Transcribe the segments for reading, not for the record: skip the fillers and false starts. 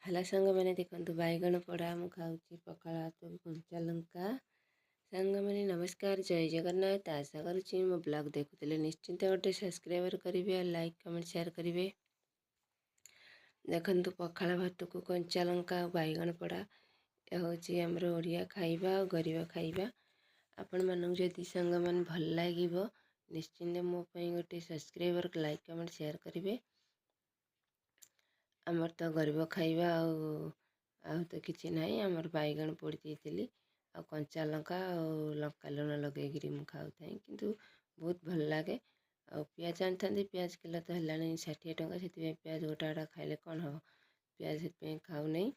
ହେଲା ସାଙ୍ଗମାନେ ଦେଖନ୍ତୁ ବାଇଗଣ ପୋଡ଼ା ମୁଁ ଖାଉଛି ପଖାଳ ଭାତକୁ କଞ୍ଚା ଲଙ୍କା। ସାଙ୍ଗମାନେ ନମସ୍କାର, ଜୟ ଜଗନ୍ନାଥ। ଆଶା କରୁଛି ମୋ ବ୍ଲଗ୍ ଦେଖୁଥିଲେ ନିଶ୍ଚିନ୍ତ ଗୋଟେ ସବସ୍କ୍ରାଇବର୍ କରିବେ ଆଉ ଲାଇକ୍ କମେଣ୍ଟ ସେୟାର କରିବେ। ଦେଖନ୍ତୁ ପଖାଳ ଭାତକୁ କଞ୍ଚା ଲଙ୍କା ଆଉ ବାଇଗଣ ପୋଡ଼ା ହେଉଛି ଆମର ଓଡ଼ିଆ ଖାଇବା ଆଉ ଗରିବ ଖାଇବା। ଆପଣମାନଙ୍କୁ ଯଦି ସାଙ୍ଗମାନେ ଭଲ ଲାଗିବ ନିଶ୍ଚିନ୍ତ ମୋ ପାଇଁ ଗୋଟେ ସବସ୍କ୍ରାଇବର୍ ଲାଇକ୍ କମେଣ୍ଟ ସେୟାର କରିବେ। ଆମର ତ ଗରିବ ଖାଇବା ଆଉ ତ କିଛି ନାହିଁ। ଆମର ବାଇଗଣ ପୋଡ଼ି ଦେଇଥିଲି ଆଉ କଞ୍ଚା ଲଙ୍କା ଆଉ ଲଙ୍କା ଲୁଣ ଲଗେଇକିରି ମୁଁ ଖାଉଥାଏ, କିନ୍ତୁ ବହୁତ ଭଲ ଲାଗେ। ଆଉ ପିଆଜ ଆଣିଥାନ୍ତି, ପିଆଜ କିଲୋ ତ ହେଲାଣି 60 ଟଙ୍କା, ସେଥିପାଇଁ ପିଆଜ ଗୋଟା ଖାଇଲେ କ'ଣ ହେବ, ପିଆଜ ସେଥିପାଇଁ ଖାଉନେଇ।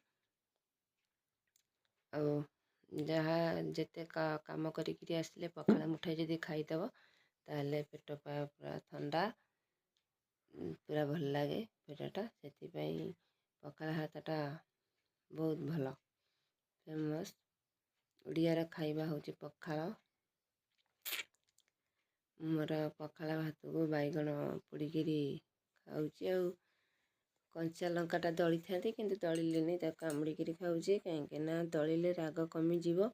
ଆଉ ଯାହା ଯେତେ କାମ କରିକିରି ଆସିଲେ ପଖାଳ ମୁଠାଏ ଯଦି ଖାଇଦେବ ତାହେଲେ ପେଟ ପୁରା ଥଣ୍ଡା, ପୁରା ଭଲ ଲାଗେ ପେଟଟା। ସେଥିପାଇଁ ପଖାଳ ଭାତଟା ବହୁତ ଭଲ, ଫେମସ୍। ଓଡ଼ିଆର ଖାଇବା ହେଉଛି ପଖାଳ। ମୋର ପଖାଳ ଭାତକୁ ବାଇଗଣ ପୋଡ଼ିକିରି ଖାଉଛି ଆଉ କଞ୍ଚା ଲଙ୍କାଟା ଦଳିଥାନ୍ତି, କିନ୍ତୁ ଦଳିଲିନି, ତାକୁ କାମୁଡ଼ିକିରି ଖାଉଛି। କାହିଁକି ନା ଦଳିଲେ ରାଗ କମିଯିବ,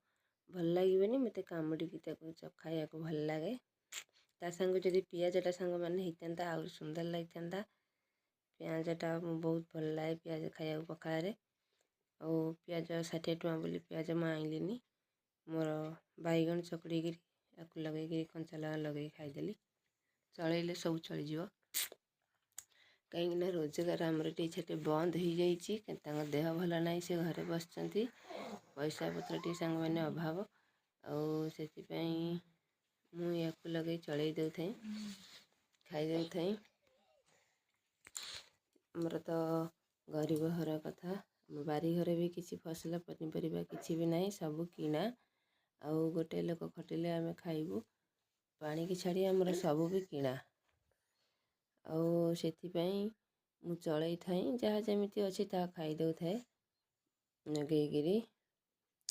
ଭଲ ଲାଗିବନି। ମୋତେ କାମୁଡ଼ିକି ତାକୁ ଖାଇବାକୁ ଭଲ ଲାଗେ। ତା ସାଙ୍ଗକୁ ଯଦି ପିଆଜଟା ସାଙ୍ଗମାନେ ହେଇଥାନ୍ତା ଆହୁରି ସୁନ୍ଦର ଲାଗିଥାନ୍ତା। ପିଆଜଟା ମୁଁ ବହୁତ ଭଲ ଲାଗେ ପିଆଜ ଖାଇବାକୁ ପଖାଳରେ। ଆଉ ପିଆଜ 60 ଟଙ୍କା ବୋଲି ପିଆଜ ମୁଁ ଆଣିଲିନି, ମୋର ବାଇଗଣ ଚକଡ଼ିକିରି ତାକୁ ଲଗେଇକିରି କଞ୍ଚା ଲଙ୍କା ଲଗେଇକି ଖାଇଦେଲି। ଚଳେଇଲେ ସବୁ ଚଳିଯିବ। କାହିଁକିନା ରୋଜଗାର ଆମର ଟିକେ ସେଠି ବନ୍ଦ ହେଇଯାଇଛି, ତାଙ୍କ ଦେହ ଭଲ ନାହିଁ, ସେ ଘରେ ବସିଛନ୍ତି। ପଇସା ପତ୍ର ଟିକେ ସାଙ୍ଗମାନେ ଅଭାବ, ଆଉ ସେଥିପାଇଁ ମୁଁ ୟାକୁ ଲଗେଇ ଚଳେଇ ଦେଉଥାଏ, ଖାଇ ଦେଉଥାଏ। ଆମର ତ ଗରିବ ଘର କଥା, ଆମ ବାରିଘରେ ବି କିଛି ଫସଲ ପନିପରିବା କିଛି ବି ନାହିଁ, ସବୁ କିଣା। ଆଉ ଗୋଟେ ଲୋକ ଖଟିଲେ ଆମେ ଖାଇବୁ, ପାଣିକି ଛାଡ଼ି ଆମର ସବୁ ବି କିଣା। ଆଉ ସେଥିପାଇଁ ମୁଁ ଚଳେଇଥାଏ, ଯାହା ଯେମିତି ଅଛି ତାହା ଖାଇ ଦେଉଥାଏ ଲଗେଇକିରି।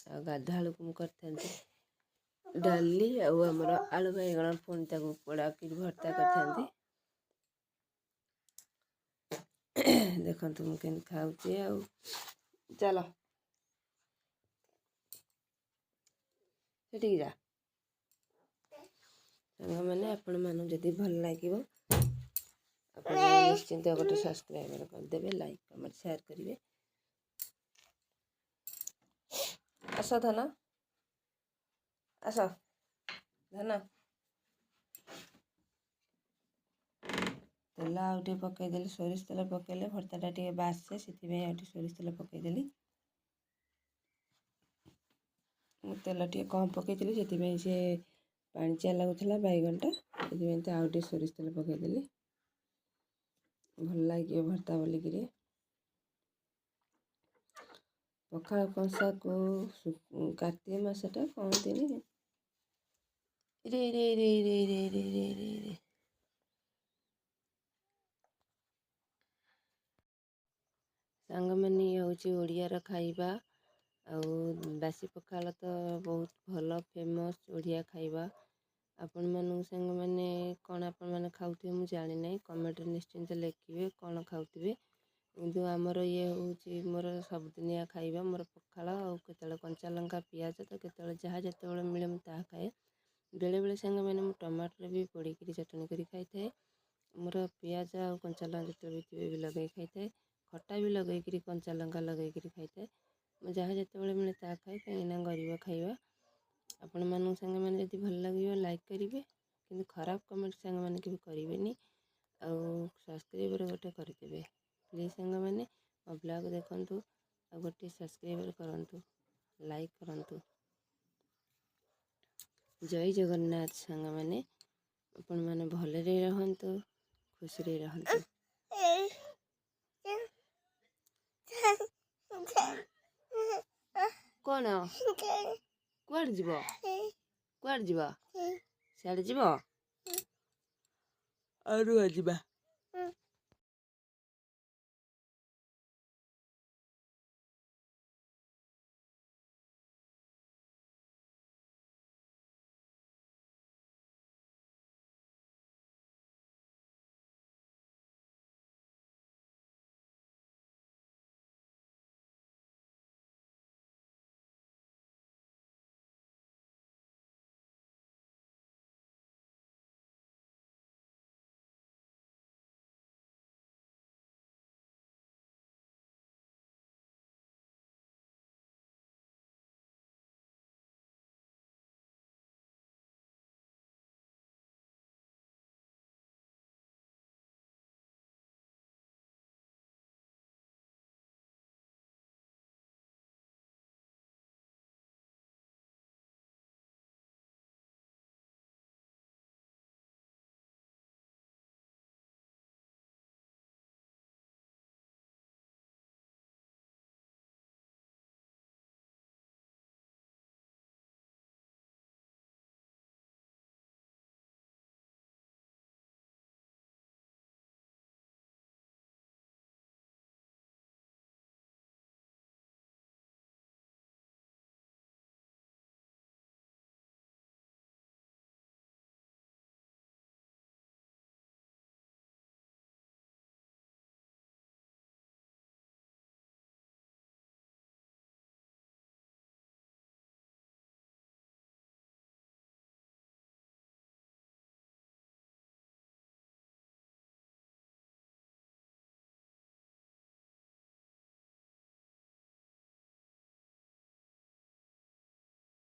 ଆଉ ଗାଧୁଆବେଳକୁ ମୁଁ କରିଥାନ୍ତି ଡାଲି ଆଉ ଆମର ଆଳୁ ବାଇଗଣ ପୁଣି ତାକୁ ପୋଡ଼ାକିରି ଭର୍ତ୍ତା କରିଥାନ୍ତି। ଦେଖନ୍ତୁ ମୁଁ କେମିତି ଖାଉଛି। ଆଉ ଚାଲ ସେଠିକି ଯା। ସାଙ୍ଗମାନେ ଆପଣମାନଙ୍କୁ ଯଦି ଭଲ ଲାଗିବ ଆପଣ ନିଶ୍ଚିନ୍ତ ଗୋଟେ ସବସ୍କ୍ରାଇବର୍ କରିଦେବେ, ଲାଇକ୍ କମେଣ୍ଟ ସେୟାର କରିବେ। ଆସ ଧନ, ଆସ ଧନ। ତେଲ ଆଉ ଟିକେ ପକାଇଦେଲି, ସୋରିଷ ତେଲ ପକାଇଲେ ଭର୍ତ୍ତାଟା ଟିକେ ବାସେ, ସେଥିପାଇଁ ଆଉ ଟିକେ ସୋରିଷ ତେଲ ପକାଇଦେଲି। ମୁଁ ତେଲ ଟିକେ କମ୍ ପକାଇଥିଲି, ସେଥିପାଇଁ ସେ ପାଣିଚିଆ ଲାଗୁଥିଲା ବାଇଗଣଟା, ସେଥିପାଇଁ ତ ଆଉ ଟିକେ ସୋରିଷ ତେଲ ପକାଇଦେଲି, ଭଲ ଲାଗିବ ଭର୍ତ୍ତା ବୋଲିକିରି। ପଖାଳ କଂସାକୁ କାର୍ତ୍ତିକ ମାସଟା କହନ୍ତିନି। ରେ ରେ ରେ ରେ ରେ ରେ ରେ ରେ ରେ ସାଙ୍ଗମାନେ ହେଉଛି ଓଡ଼ିଆର ଖାଇବା। ଆଉ ବାସି ପଖାଳ ତ ବହୁତ ଭଲ, ଫେମସ୍ ଓଡ଼ିଆ ଖାଇବା। ଆପଣମାନଙ୍କୁ ସାଙ୍ଗମାନେ କ'ଣ ଆପଣମାନେ ଖାଉଥିବେ ମୁଁ ଜାଣିନାହିଁ, କମେଣ୍ଟରେ ନିଶ୍ଚିନ୍ତ ଲେଖିବେ କ'ଣ ଖାଉଥିବେ। କିନ୍ତୁ ଆମର ଇଏ ହେଉଛି ମୋର ସବୁଦିନିଆ ଖାଇବା, ମୋର ପଖାଳ ଆଉ କେତେବେଳେ କଞ୍ଚା ଲଙ୍କା ପିଆଜ, ତ କେତେବେଳେ ଯାହା ଯେତେବେଳେ ମିଳେ ମୁଁ ତାହା ଖାଏ। ବେଳେବେଳେ ସାଙ୍ଗମାନେ ମୁଁ ଟମାଟୋରେ ବି ପୋଡ଼ିକିରି ଚଟଣି କରି ଖାଇଥାଏ। ମୋର ପିଆଜ ଆଉ କଞ୍ଚା ଲଙ୍କା ଯେତେବେଳେ ବି ଥିବେ ବି ଲଗେଇ ଖାଇଥାଏ। ଖଟା ବି ଲଗେଇକିରି କଞ୍ଚା ଲଙ୍କା ଲଗେଇକିରି ଖାଇଥାଏ। ମୁଁ ଯାହା ଯେତେବେଳେ ମିଳେ ତାହା ଖାଏ, କାହିଁକିନା ଗରିବ ଖାଇବା। ଆପଣମାନଙ୍କୁ ସାଙ୍ଗମାନେ ଯଦି ଭଲ ଲାଗିବ ଲାଇକ୍ କରିବେ, କିନ୍ତୁ ଖରାପ କମେଣ୍ଟ ସାଙ୍ଗମାନେ କେବେ କରିବେନି। ଆଉ ସବସ୍କ୍ରାଇବର୍ ଗୋଟେ କରିଦେବେ ପ୍ଲିଜ୍ ସାଙ୍ଗମାନେ। ମୋ ବ୍ଲଗ୍ ଦେଖନ୍ତୁ ଆଉ ଗୋଟେ ସବସ୍କ୍ରାଇବର୍ କରନ୍ତୁ, ଲାଇକ୍ କରନ୍ତୁ। ଜୟ ଜଗନ୍ନାଥ ସାଙ୍ଗମାନେ, ଆପଣମାନେ ଭଲରେ ରହନ୍ତୁ, ଖୁସିରେ ରହନ୍ତୁ। କ'ଣ କୁଆଡ଼େ ଯିବ, କୁଆଡ଼େ ଯିବ, ସିଆଡ଼େ ଯିବ, ଆଉ ଯିବା।